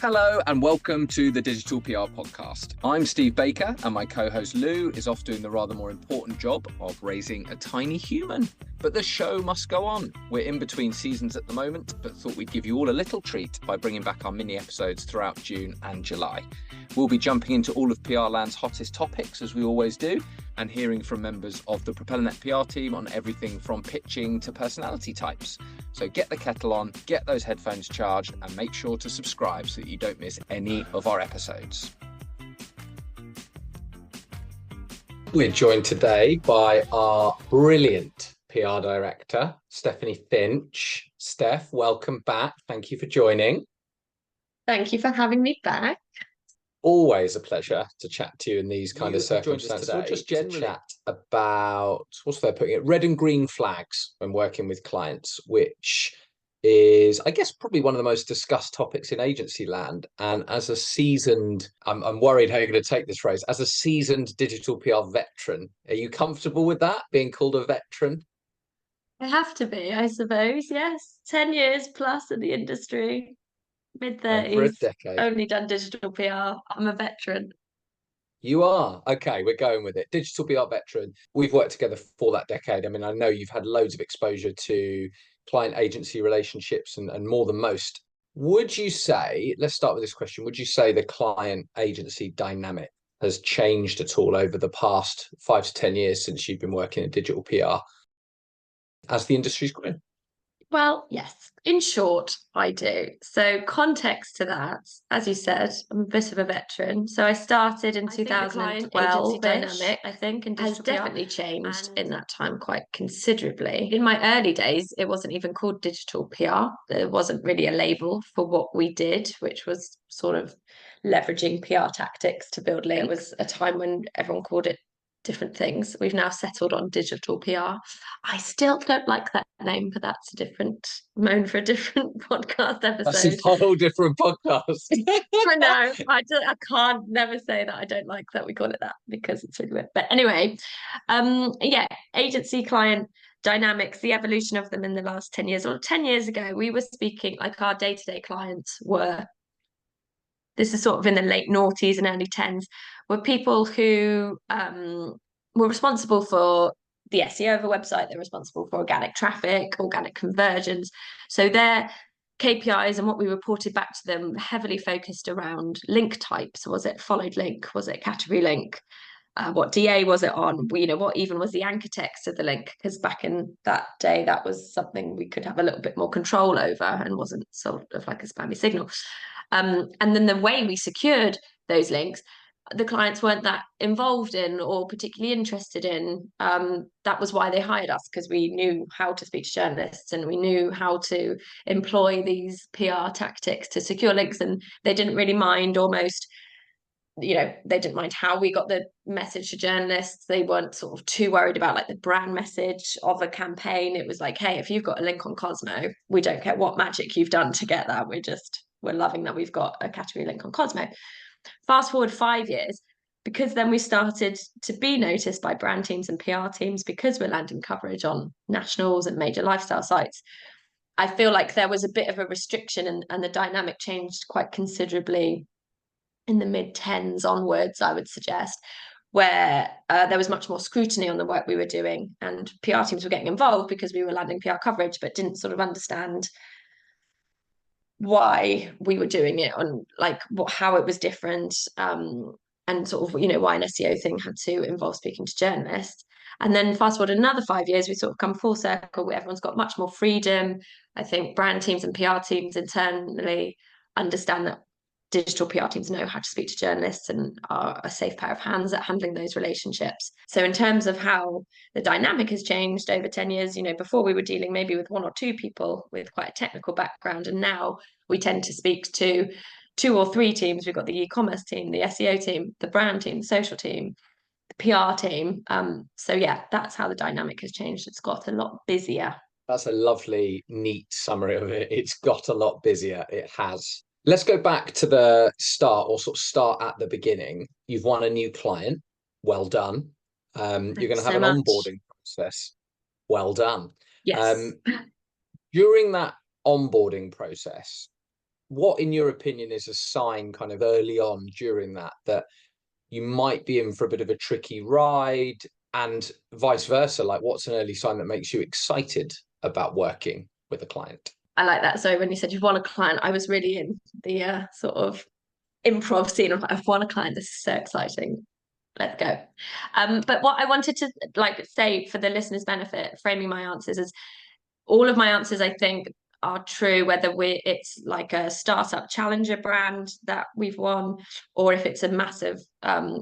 Hello and welcome to the Digital PR Podcast. I'm Steve Baker and my co-host Lou is off doing the rather more important job of raising a tiny human. But the show must go on. We're in between seasons at the moment, but thought we'd give you all a little treat by bringing back our mini episodes throughout June and July. We'll be jumping into all of PR Land's hottest topics, as we always do, and hearing from members of the Propellernet PR team on everything from pitching to personality types. So get the kettle on, get those headphones charged, and make sure to subscribe so that you don't miss any of our episodes. We're joined today by our brilliant PR director, Stephanie Finch. Steph, welcome back. Thank you for joining. Thank you for having me back. Always a pleasure to chat to you in these kind of circumstances. We'll just generally chat about, what's fair putting it, red and green flags when working with clients, which is, I guess, probably one of the most discussed topics in agency land. And as a seasoned, I'm worried how you're going to take this phrase, as a seasoned digital PR veteran, are you comfortable with that, being called a veteran? I have to be, I suppose, yes. 10 years plus in the industry, mid-30s. Over a decade. Only done digital PR. I'm a veteran. You are. Okay, we're going with it. Digital PR veteran. We've worked together for that decade. I mean, I know you've had loads of exposure to client agency relationships and more than most. Would you say, let's start with this question, would you say the client agency dynamic has changed at all over the past 5 to 10 years since you've been working in digital PR as the industry's grown? Well, yes, in short, I do. So context to that, as you said, I'm a bit of a veteran. So I started in 2012. Dynamic, I think, and has definitely changed in that time quite considerably. In my early days, it wasn't even called digital PR. There wasn't really a label for what we did, which was sort of leveraging PR tactics to build links. It was a time when everyone called it different things. We've now settled on digital PR. I still don't like that name, but that's a different moan for a different podcast episode. That's a whole different podcast. I know. I can't never say that I don't like that we call it that because it's really weird. But anyway, yeah, agency client dynamics, the evolution of them in the last 10 years. Or 10 years ago, we were speaking like our day-to-day clients were, this is sort of in the late noughties and early tens, were people who were responsible for the SEO of a website. They're responsible for organic traffic, organic conversions. So their KPIs and what we reported back to them heavily focused around link types. Was it followed link? Was it category link? What DA was it on? What even was the anchor text of the link? Because back in that day, that was something we could have a little bit more control over and wasn't sort of like a spammy signal. And then the way we secured those links, the clients weren't that involved in or particularly interested in. That was why they hired us, because we knew how to speak to journalists and we knew how to employ these PR tactics to secure links. And they didn't really mind almost, they didn't mind how we got the message to journalists. They weren't sort of too worried about like the brand message of a campaign. It was like, hey, if you've got a link on Cosmo, we don't care what magic you've done to get that. We're loving that we've got a category link on Cosmo. Fast forward 5 years, because then we started to be noticed by brand teams and PR teams because we're landing coverage on nationals and major lifestyle sites. I feel like there was a bit of a restriction and the dynamic changed quite considerably in the mid-10s onwards, I would suggest, where there was much more scrutiny on the work we were doing, and PR teams were getting involved because we were landing PR coverage, but didn't sort of understand why we were doing it and like how it was different, and sort of why an SEO thing had to involve speaking to journalists. And then fast forward another 5 years, we sort of come full circle where everyone's got much more freedom. I think brand teams and PR teams internally understand that digital PR teams know how to speak to journalists and are a safe pair of hands at handling those relationships. So in terms of how the dynamic has changed over 10 years, before we were dealing maybe with one or two people with quite a technical background, and now we tend to speak to 2 or 3 teams. We've got the e-commerce team, the SEO team, the brand team, the social team, the PR team. So yeah, that's how the dynamic has changed. It's got a lot busier. That's a lovely, neat summary of it. It's got a lot busier. It has. Let's go back to the start, or sort of start at the beginning. You've won a new client. Well done. You're going to have an onboarding process. Well done. Yes. During that onboarding process, what, in your opinion, is a sign kind of early on during that you might be in for a bit of a tricky ride, and vice versa? Like, what's an early sign that makes you excited about working with a client? I like that. So when you said you've won a client, I was really in the sort of improv scene of like, I've won a client. This is so exciting. Let's go. But what I wanted to like say for the listeners' benefit, framing my answers is all of my answers, I think, are true, whether it's like a startup challenger brand that we've won, or if it's a massive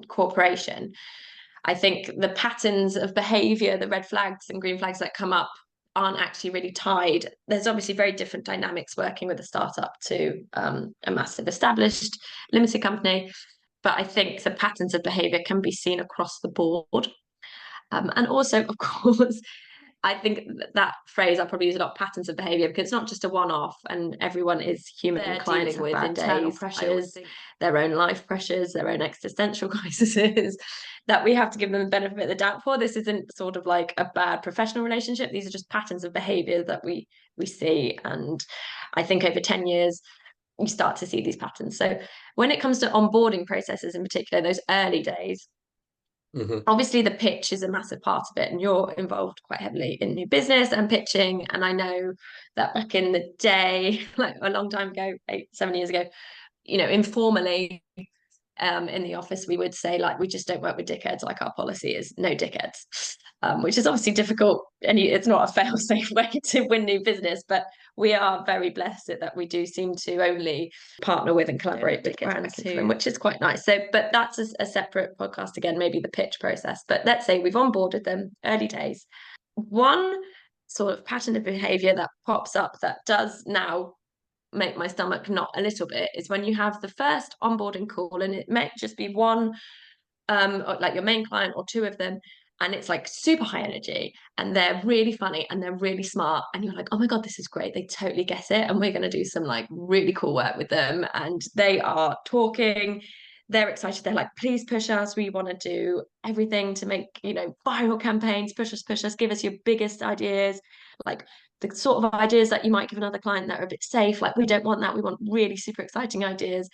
corporation. I think the patterns of behavior, the red flags and green flags that come up aren't actually really tied. There's obviously very different dynamics working with a startup to a massive established limited company. But I think the patterns of behavior can be seen across the board. And also, of course, I think that phrase I probably use a lot, patterns of behavior, because it's not just a one-off, and everyone is human. They're clients dealing with internal pressures, their own life pressures, their own existential crises that we have to give them the benefit of the doubt for. This isn't sort of like a bad professional relationship. These are just patterns of behavior that we see. And I think over 10 years, you start to see these patterns. So when it comes to onboarding processes in particular, those early days, obviously the pitch is a massive part of it, and you're involved quite heavily in new business and pitching. And I know that back in the day, like a long time ago, 7 years ago, informally, in the office, we would say, like, we just don't work with dickheads. Like, our policy is no dickheads, which is obviously difficult, and it's not a fail-safe way to win new business. But we are very blessed that we do seem to only partner with and collaborate with brands too, which is quite nice. So, but that's a separate podcast again, maybe the pitch process. But let's say we've onboarded them early days. One sort of pattern of behavior that pops up that does now make my stomach knot a little bit is when you have the first onboarding call, and it may just be one like your main client or two of them, and it's like super high energy, and they're really funny and they're really smart, and you're like, oh my god, this is great, they totally get it, and we're going to do some like really cool work with them. And they are talking, they're excited, they're like, please push us, we want to do everything to make viral campaigns, push us, give us your biggest ideas, like the sort of ideas that you might give another client that are a bit safe. Like, we don't want that, we want really super exciting ideas.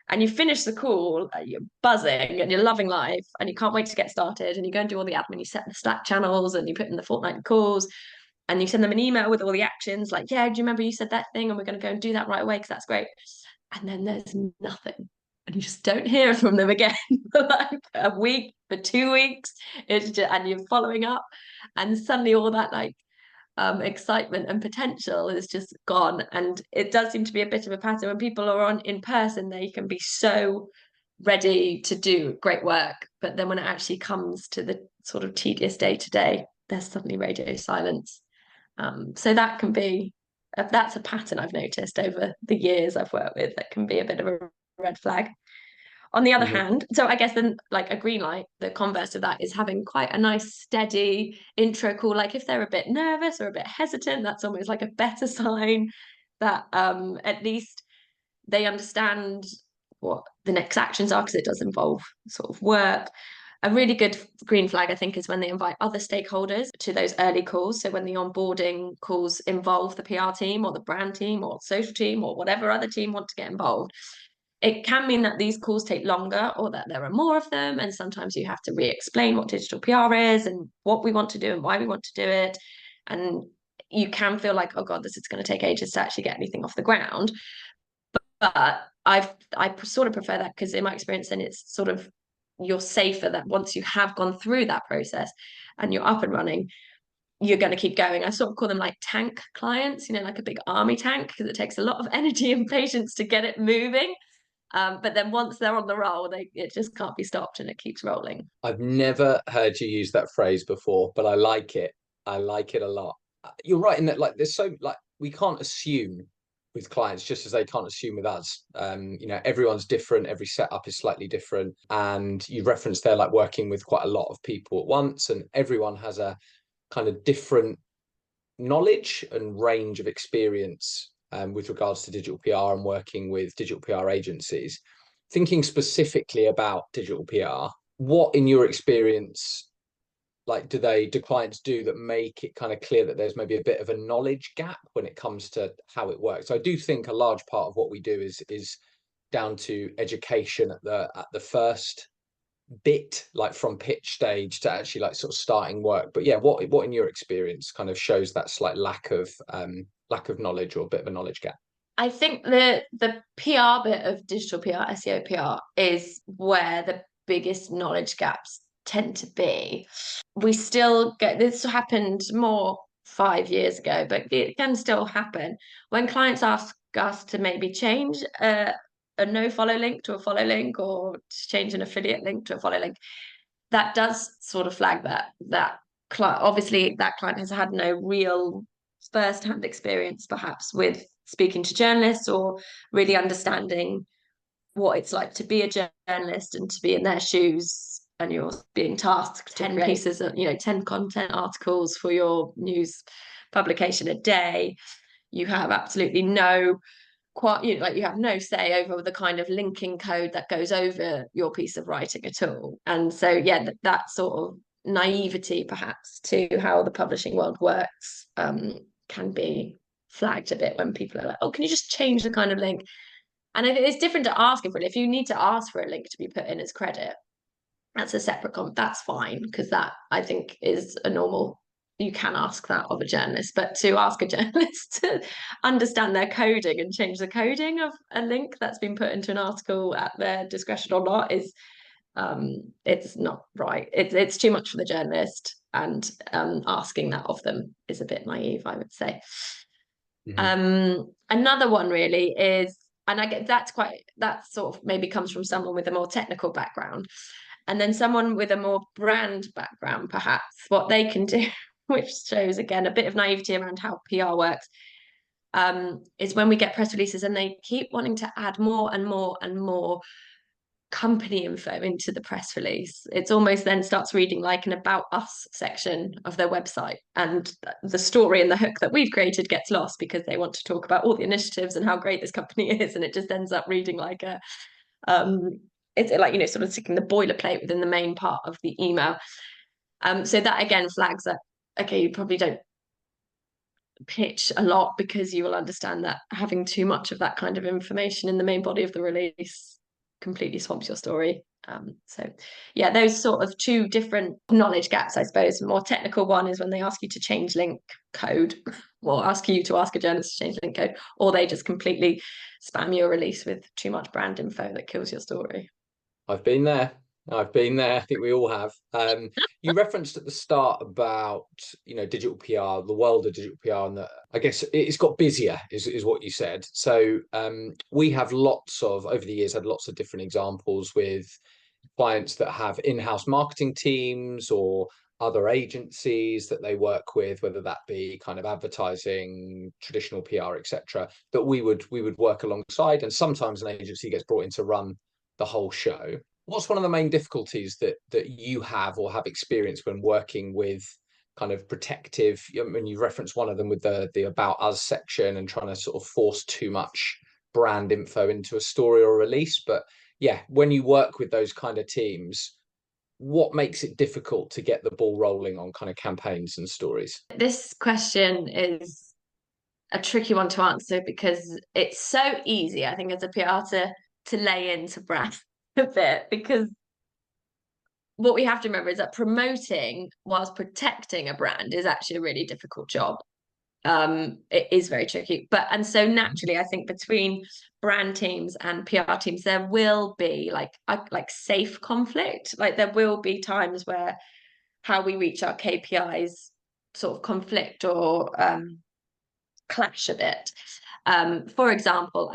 And you finish the call, you're buzzing and you're loving life, and you can't wait to get started, and you go and do all the admin, you set the Slack channels and you put in the fortnightly calls, and you send them an email with all the actions, like, yeah, do you remember you said that thing, and we're going to go and do that right away because that's great. And then there's nothing, and you just don't hear from them again for like a week, for 2 weeks. It's just, and you're following up, and suddenly all that like excitement and potential is just gone. And it does seem to be a bit of a pattern when people are on in person, they can be so ready to do great work, but then when it actually comes to the sort of tedious day to day, there's suddenly radio silence. So that can be that's a pattern I've noticed over the years I've worked with, that can be a bit of a red flag. On the other hand, so I guess then like a green light, the converse of that is having quite a nice steady intro call. Like if they're a bit nervous or a bit hesitant, that's almost like a better sign that at least they understand what the next actions are, because it does involve sort of work. A really good green flag, I think, is when they invite other stakeholders to those early calls. So when the onboarding calls involve the PR team or the brand team or social team or whatever other team want to get involved, it can mean that these calls take longer, or that there are more of them. And sometimes you have to re-explain what digital PR is and what we want to do and why we want to do it. And you can feel like, oh God, this is going to take ages to actually get anything off the ground. But I sort of prefer that, because in my experience, then it's sort of, you're safer that once you have gone through that process and you're up and running, you're going to keep going. I sort of call them like tank clients, like a big army tank, because it takes a lot of energy and patience to get it moving. But then once they're on the roll, it just can't be stopped, and it keeps rolling. I've never heard you use that phrase before, but I like it. I like it a lot. You're right in that, like, there's so, like, we can't assume with clients just as they can't assume with us. Everyone's different. Every setup is slightly different. And you referenced there, like, working with quite a lot of people at once, and everyone has a kind of different knowledge and range of experience with regards to digital PR and working with digital PR agencies. Thinking specifically about digital PR, what in your experience like do clients do that make it kind of clear that there's maybe a bit of a knowledge gap when it comes to how it works? So I do think a large part of what we do is down to education at the first bit, like from pitch stage to actually like sort of starting work. But yeah, what in your experience kind of shows that slight lack of knowledge, or a bit of a knowledge gap? I think the PR bit of digital PR, SEO PR, is where the biggest knowledge gaps tend to be. We still get this happened more 5 years ago, but it can still happen when clients ask us to maybe change a no follow link to a follow link, or to change an affiliate link to a follow link. That does sort of flag that client. Obviously, that client has had no real first-hand experience, perhaps, with speaking to journalists or really understanding what it's like to be a journalist and to be in their shoes, and you're being tasked 10 pieces of 10 content articles for your news publication a day. You have absolutely no you have no say over the kind of linking code that goes over your piece of writing at all. And so yeah, that sort of naivety perhaps to how the publishing world works can be flagged a bit when people are like, oh, can you just change the kind of link? And it's different to asking for it. If you need to ask for a link to be put in as credit, that's a separate comment. That's fine, because that, I think, is a normal, you can ask that of a journalist. But to ask a journalist to understand their coding and change the coding of a link that's been put into an article at their discretion or not is it's not right. It's too much for the journalist, and asking that of them is a bit naive, I would say. Another one really is, and I get that sort of maybe comes from someone with a more technical background, and then someone with a more brand background, perhaps, what they can do, which shows again a bit of naivety around how PR works, is when we get press releases and they keep wanting to add more and more and more company info into the press release. It's almost then starts reading like an about us section of their website, and the story and the hook that we've created gets lost because they want to talk about all the initiatives and how great this company is, and it just ends up reading like a it's like sort of sticking the boilerplate within the main part of the email. So that again flags that okay, you probably don't pitch a lot, because you will understand that having too much of that kind of information in the main body of the release completely swamps your story. So yeah, those sort of two different knowledge gaps, I suppose. A more technical one is when they ask you to change link code, or ask you to ask a journalist to change link code, or they just completely spam your release with too much brand info that kills your story. I've been there. I think we all have. You referenced at the start about digital PR, the world of digital PR, and that I guess it's got busier, is what you said. So we have over the years had lots of different examples with clients that have in-house marketing teams or other agencies that they work with, whether that be kind of advertising, traditional PR, etc., that we would work alongside, and sometimes an agency gets brought in to run the whole show. What's one of the main difficulties that you have or have experienced when working with kind of protective? I mean, you referenced one of them with the about us section and trying to sort of force too much brand info into a story or a release. But yeah, when you work with those kind of teams, what makes it difficult to get the ball rolling on kind of campaigns and stories? This question is a tricky one to answer, because it's so easy, I think, as a PR to lay into brand a bit, because what we have to remember is that promoting whilst protecting a brand is actually a really difficult job. It is very tricky, and so naturally, I think between brand teams and PR teams, there will be like safe conflict. Like there will be times where how we reach our KPIs sort of conflict or clash a bit. For example,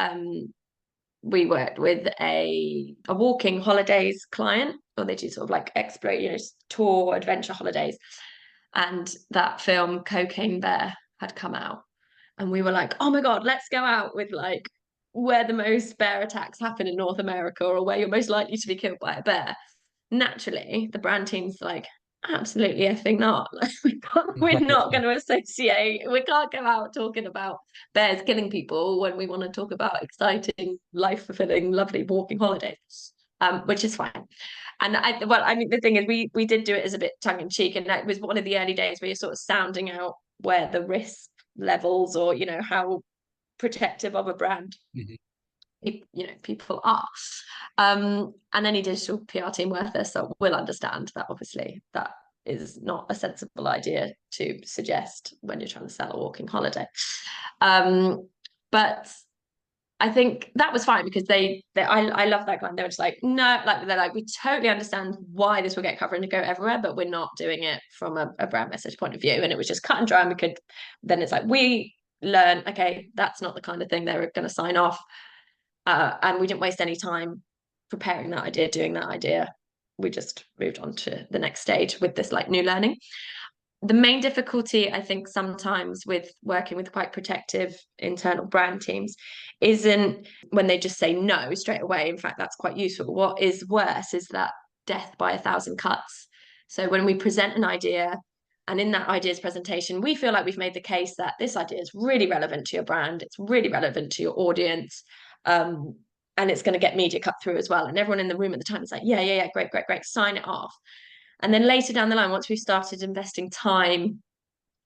we worked with a walking holidays client, or they do sort of like explore, tour adventure holidays, and that film Cocaine Bear had come out, and we were like, oh my god, let's go out with like where the most bear attacks happen in North America, or where you're most likely to be killed by a bear. Naturally, the brand team's like, absolutely, I think not. We're not going to associate. We can't go out talking about bears killing people when we want to talk about exciting, life-fulfilling, lovely walking holidays, which is fine. And I mean, the thing is, we did do it as a bit tongue in cheek, and it was one of the early days where you're sort of sounding out where the risk levels, or how protective of a brand people are. And any digital PR team worth their salt will understand that obviously that is not a sensible idea to suggest when you're trying to sell a walking holiday. But I think that was fine because I love that client. They were just like, no, like they're like, we totally understand why this will get covered and go everywhere, but we're not doing it from a brand message point of view. And it was just cut and dry. And we could, then it's like, we learn, okay, that's not the kind of thing they're going to sign off. And we didn't waste any time preparing that idea, doing that idea. We just moved on to the next stage with this like new learning. The main difficulty, I think, sometimes with working with quite protective internal brand teams isn't when they just say no straight away. In fact, that's quite useful. What is worse is that death by 1,000 cuts. So when we present an idea, and in that ideas presentation, we feel like we've made the case that this idea is really relevant to your brand, it's really relevant to your audience, and it's going to get media cut through as well. And everyone in the room at the time is like, yeah, great, sign it off. And then later down the line, once we started investing time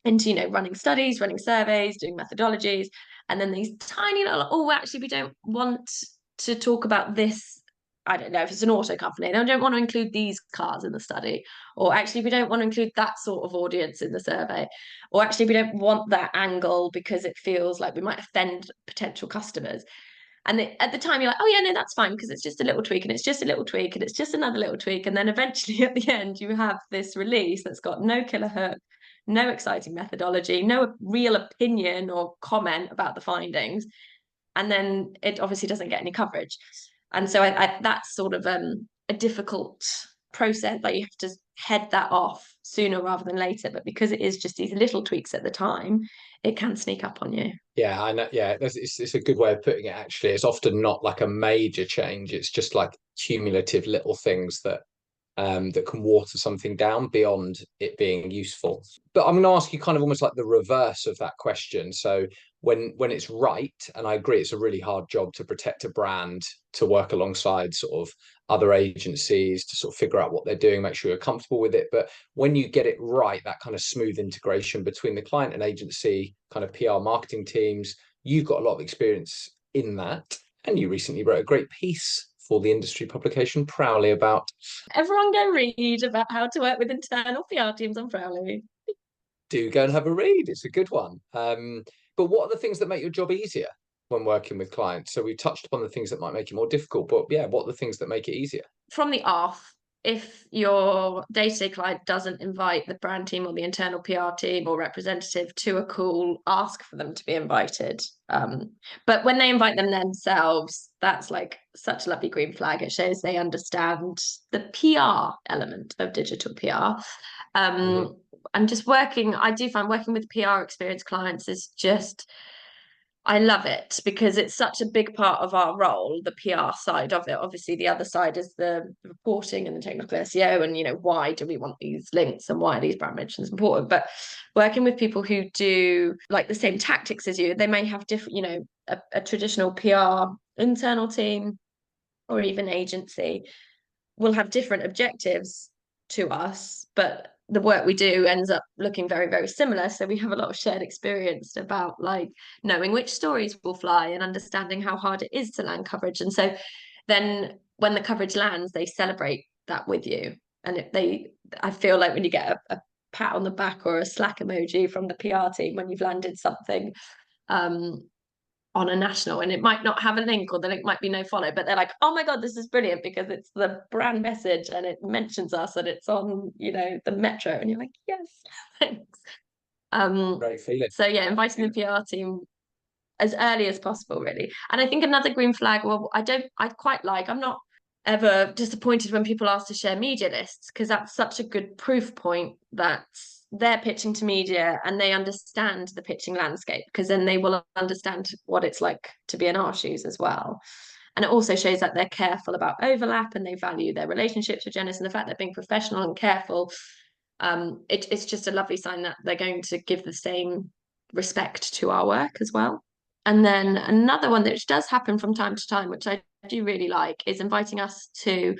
into, running studies, running surveys, doing methodologies, and then these tiny little, oh, actually, we don't want to talk about this. I don't know if it's an auto company. They don't want to include these cars in the study. Or actually, we don't want to include that sort of audience in the survey. Or actually, we don't want that angle because it feels like we might offend potential customers. And at the time, you're like, oh, yeah, no, that's fine because it's just a little tweak and it's just a little tweak and it's just another little tweak. And then eventually at the end, you have this release that's got no killer hook, no exciting methodology, no real opinion or comment about the findings. And then it obviously doesn't get any coverage. And so that's sort of a difficult process. Like you have to head that off sooner rather than later. But because it is just these little tweaks at the time, it can sneak up on you. Yeah, I know. Yeah, it's a good way of putting it, actually. It's often not like a major change. It's just like cumulative little things that that can water something down beyond it being useful. But I'm going to ask you kind of almost like the reverse of that question. So when it's right, and I agree, it's a really hard job to protect a brand, to work alongside sort of other agencies to sort of figure out what they're doing, make sure you're comfortable with it. But when you get it right, that kind of smooth integration between the client and agency, kind of PR marketing teams, you've got a lot of experience in that. And you recently wrote a great piece for the industry publication Prowly about. Everyone go read about how to work with internal PR teams on Prowly. Do go and have a read. It's a good one. But what are the things that make your job easier when working with clients? So we touched upon the things that might make it more difficult, but yeah, what are the things that make it easier? From the off, if your day-to-day client doesn't invite the brand team or the internal PR team or representative to a call, ask for them to be invited. But when they invite them themselves, that's like such a lovely green flag. It shows they understand the PR element of digital PR. And just I do find working with PR experienced clients is just, I love it because it's such a big part of our role, the PR side of it. Obviously, the other side is the reporting and the technical SEO, and why do we want these links and why are these brand mentions important? But working with people who do like the same tactics as you, they may have different, a traditional PR internal team or even agency will have different objectives to us, but the work we do ends up looking very, very similar. So we have a lot of shared experience about like knowing which stories will fly and understanding how hard it is to land coverage. And so then when the coverage lands, they celebrate that with you. And I feel like when you get a pat on the back or a Slack emoji from the PR team when you've landed something on a national, and it might not have a link or the link might be no follow, but they're like, oh my God, this is brilliant because it's the brand message and it mentions us and it's on, the Metro. And you're like, yes, thanks. Great feeling. So yeah, inviting the PR team as early as possible, really. And I think another green flag, well, I'm not ever disappointed when people ask to share media lists because that's such a good proof point that they're pitching to media and they understand the pitching landscape, because then they will understand what it's like to be in our shoes as well. And it also shows that they're careful about overlap and they value their relationships with journalists, and the fact they're being professional and careful. It's just a lovely sign that they're going to give the same respect to our work as well. And then another one which does happen from time to time, which I do really like, is inviting us to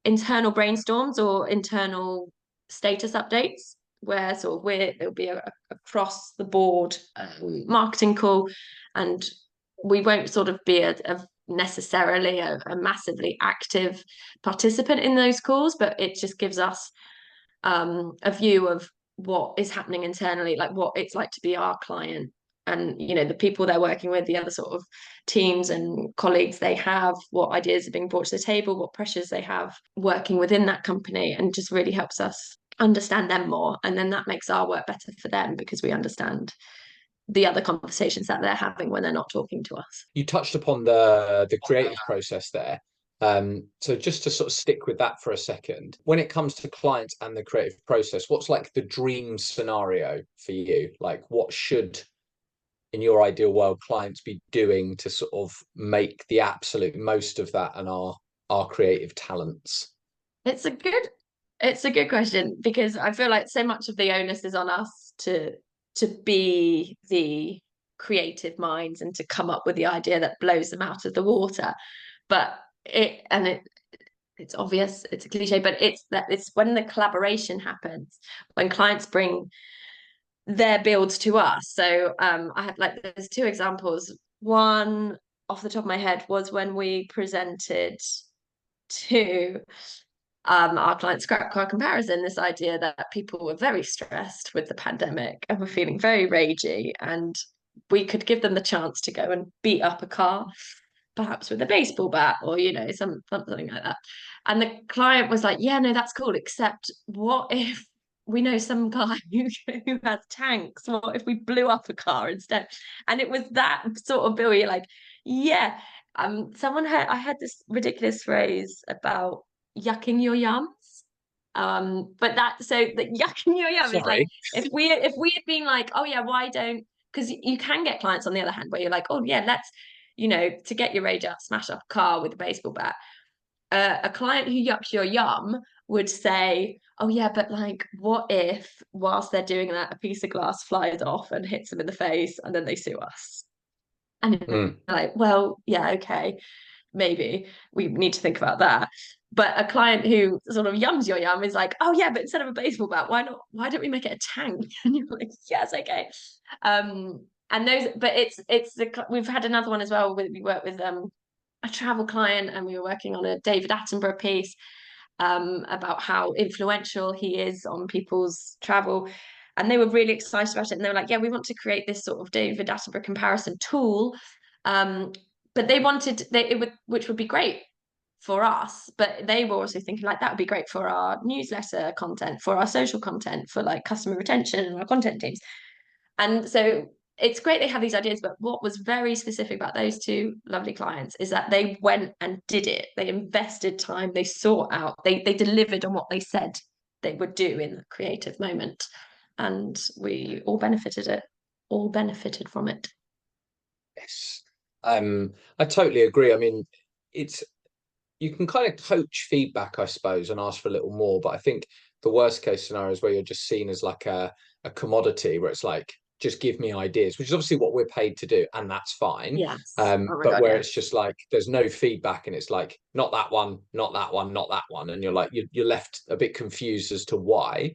internal brainstorms or internal status updates where sort of it'll be a across the board marketing call, and we won't sort of be necessarily a massively active participant in those calls, but it just gives us a view of what is happening internally, like what it's like to be our client, and the people they're working with, the other sort of teams and colleagues they have, what ideas are being brought to the table, what pressures they have working within that company, and just really helps us understand them more. And then that makes our work better for them because we understand the other conversations that they're having when they're not talking to us. You touched upon the creative process there. So just to sort of stick with that for a second, when it comes to clients and the creative process, what's like the dream scenario for you? Like what should, in your ideal world, clients be doing to sort of make the absolute most of that and our creative talents? It's a good question, because I feel like so much of the onus is on us to be the creative minds and to come up with the idea that blows them out of the water. But it's obvious, it's a cliche, but it's when the collaboration happens, when clients bring their builds to us. So I had, like, there's two examples. One off the top of my head was when we presented to our client Scrap Car Comparison this idea that people were very stressed with the pandemic and were feeling very ragey, and we could give them the chance to go and beat up a car, perhaps with a baseball bat or something like that. And the client was like, yeah, no, that's cool, except what if we know some guy who has tanks? What if we blew up a car instead? And it was that sort of bill. You're like, yeah. I had this ridiculous phrase about yucking your yums. But the yucking your yum is like, Sorry. if we had been like, oh yeah, why don't, because you can get clients on the other hand where you're like, oh yeah, let's, to get your rage out, smash up a car with a baseball bat. A client who yucks your yum would say, oh yeah, but like, what if whilst they're doing that, a piece of glass flies off and hits them in the face and then they sue us? And like, well, yeah, okay, maybe we need to think about that. But a client who sort of yums your yum is like, oh yeah, but instead of a baseball bat, why not? Why don't we make it a tank? And you're like, yes, okay. And those, but we've had another one as well. We work with a travel client, and we were working on a David Attenborough piece about how influential he is on people's travel. And they were really excited about it. And they were like, yeah, we want to create this sort of David Attenborough comparison tool. But they wanted which would be great for us, but they were also thinking like that would be great for our newsletter content, for our social content, for like customer retention and our content teams. And so it's great they have these ideas, but what was very specific about those two lovely clients is that they went and did it. They invested time, they sought out, they delivered on what they said they would do in the creative moment. And we all benefited from it. Yes. I totally agree. I mean, you can kind of coach feedback, I suppose, and ask for a little more. But I think the worst case scenario is where you're just seen as like a commodity, where it's like, just give me ideas, which is obviously what we're paid to do, and that's fine. Yes. But where it's just like there's no feedback, and it's like not that one, not that one, not that one, and you're like you're left a bit confused as to why.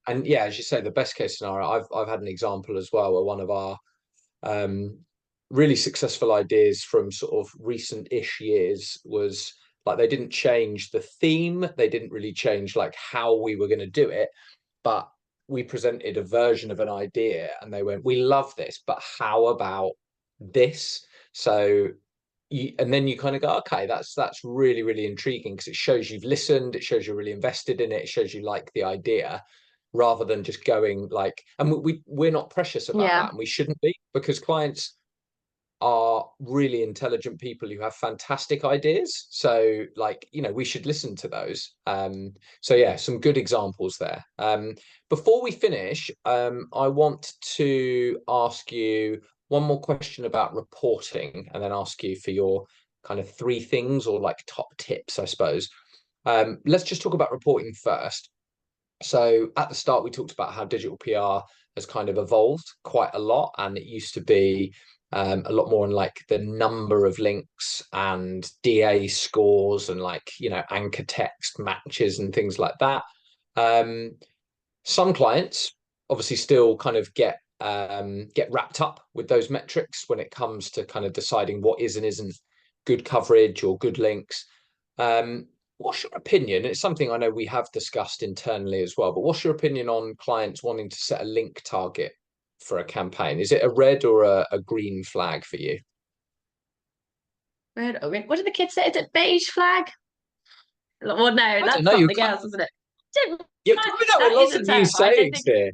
And yeah, as you say, the best case scenario, I've had an example as well where one of our really successful ideas from sort of recent-ish years was like they didn't change the theme, they didn't really change like how we were going to do it, but we presented a version of an idea and they went, we love this, but how about this? So and then you kind of go, okay, that's really, really intriguing, because it shows you've listened, it shows you're really invested in it, it shows you like the idea, rather than just going like, and we're not precious about that, and we shouldn't be, because clients are really intelligent people who have fantastic ideas. So like, we should listen to those. So yeah, some good examples there. Before we finish, I want to ask you one more question about reporting, and then ask you for your kind of 3 things or like top tips, I suppose. Let's just talk about reporting first. So at the start, we talked about how digital PR has kind of evolved quite a lot, and it used to be a lot more on like the number of links and DA scores and like, anchor text matches and things like that. Some clients obviously still kind of get wrapped up with those metrics when it comes to kind of deciding what is and isn't good coverage or good links. What's your opinion? It's something I know we have discussed internally as well, but what's your opinion on clients wanting to set a link target for a campaign? Is it a red or a green flag for you? Red or green? What did the kids say? Is it beige flag? Well, no, I don't that's know. something else, isn't it? Don't- You're coming up with That is lots a of new term. I don't sayings think here.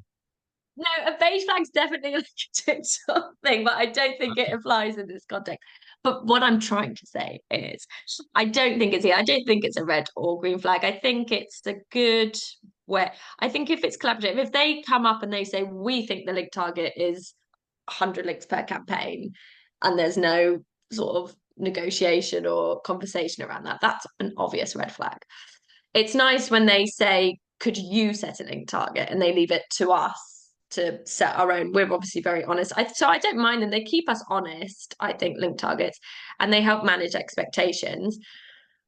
no, a beige flag's definitely like a TikTok thing, but I don't think it applies in this context. But what I'm trying to say is, I don't think it's here. I don't think it's a red or green flag. I think it's a good way. I think if it's collaborative, if they come up and they say, we think the link target is 100 links per campaign, and there's no sort of negotiation or conversation around that, that's an obvious red flag. It's nice when they say, could you set a link target? And they leave it to us to set our own. We're obviously very honest. So I don't mind them. They keep us honest, I think, link targets, and they help manage expectations.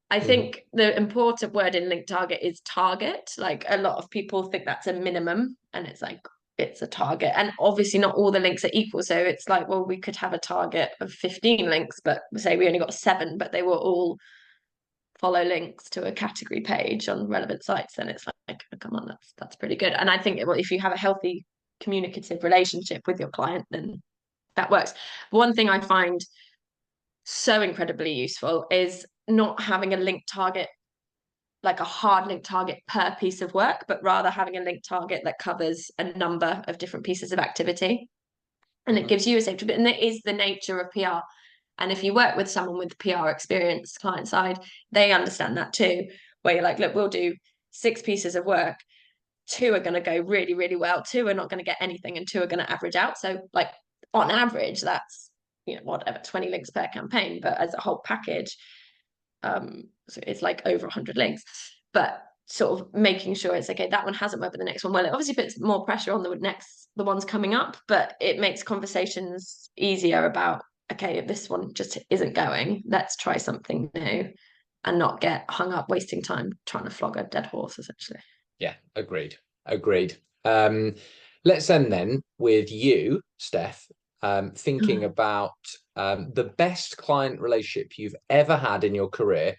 I think the important word in link target is target. Like a lot of people think that's a minimum, and it's like, it's a target. And obviously not all the links are equal. So it's like, well, we could have a target of 15 links, but say we only got 7, but they were all follow links to a category page on relevant sites, then it's like, oh, come on, that's pretty good. And I think if you have a healthy communicative relationship with your client, then that works. One thing I find so incredibly useful is not having a link target, like a hard link target per piece of work, but rather having a link target that covers a number of different pieces of activity. And it gives you a safety bit. And it is the nature of PR. And if you work with someone with PR experience, client side, they understand that too, where you're like, look, we'll do 6 pieces of work. 2 are going to go really, really well. 2 are not going to get anything, and 2 are going to average out. So, like, on average, that's, whatever, 20 links per campaign. But as a whole package, so it's like over 100 links. But sort of making sure it's okay, that one hasn't worked, but the next one, well, it obviously puts more pressure on the ones coming up, but it makes conversations easier about, okay, if this one just isn't going, let's try something new and not get hung up wasting time trying to flog a dead horse, essentially. Yeah, agreed. Let's end then with you, Steph, thinking about the best client relationship you've ever had in your career.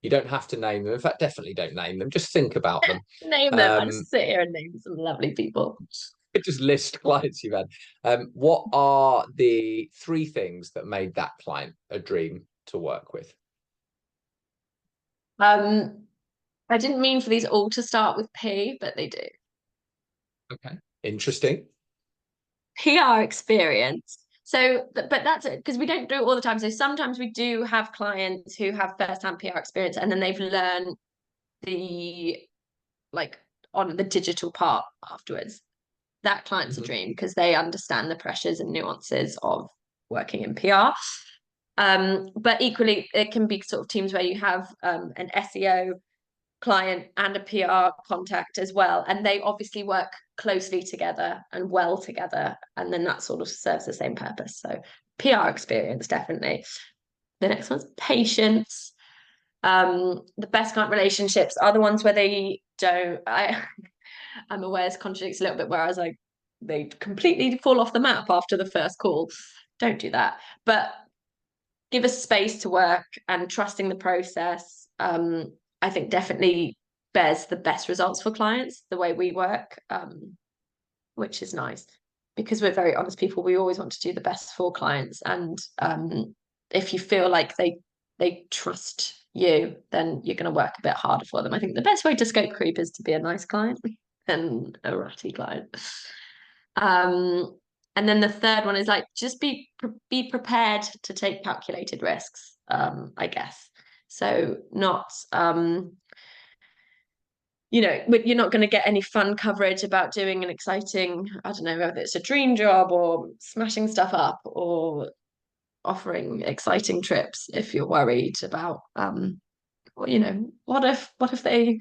You don't have to name them. In fact, definitely don't name them. Just think about them. Name them. I just sit here and name some lovely people. Just list clients you've had. What are the 3 things that made that client a dream to work with? I didn't mean for these all to start with P, but they do. Okay, interesting. PR experience. So, but that's it, because we don't do it all the time. So sometimes we do have clients who have first-hand PR experience, and then they've learned the, like, on the digital part afterwards. That client's a dream because they understand the pressures and nuances of working in PR. But equally, it can be sort of teams where you have an SEO client and a PR contact as well, and they obviously work closely together and well together, and then that sort of serves the same purpose. So PR experience, definitely. The next one's patience. The best client relationships are the ones where they don't, I'm aware this contradicts a little bit, where I was like, they completely fall off the map after the first call. Don't do that, but give us space to work and trusting the process. I think definitely bears the best results for clients, the way we work, which is nice because we're very honest people. We always want to do the best for clients. And if you feel like they trust you, then you're going to work a bit harder for them. I think the best way to scope creep is to be a nice client than a ratty client. And then the third one is like, just be prepared to take calculated risks, I guess. So not, you're not going to get any fun coverage about doing an exciting, I don't know, whether it's a dream job or smashing stuff up or offering exciting trips if you're worried about, what if they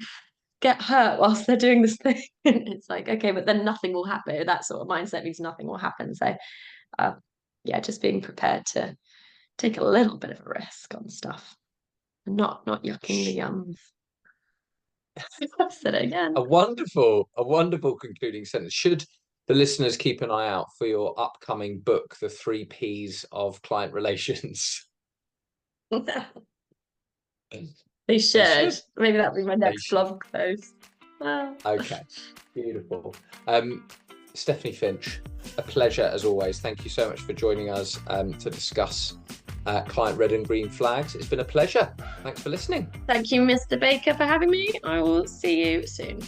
get hurt whilst they're doing this thing? It's like, okay, but then nothing will happen. That sort of mindset means nothing will happen. So just being prepared to take a little bit of a risk on stuff. Not yucking the yums. I've said it again. A wonderful concluding sentence. Should the listeners keep an eye out for your upcoming book, The 3 Ps of Client Relations? They should. Maybe that'll be my next blog post. Okay, beautiful. Stephanie Finch, a pleasure as always. Thank you so much for joining us to discuss client red and green flags. It's been a pleasure. Thanks for listening. Thank you, Mr. Baker, for having me. I will see you soon.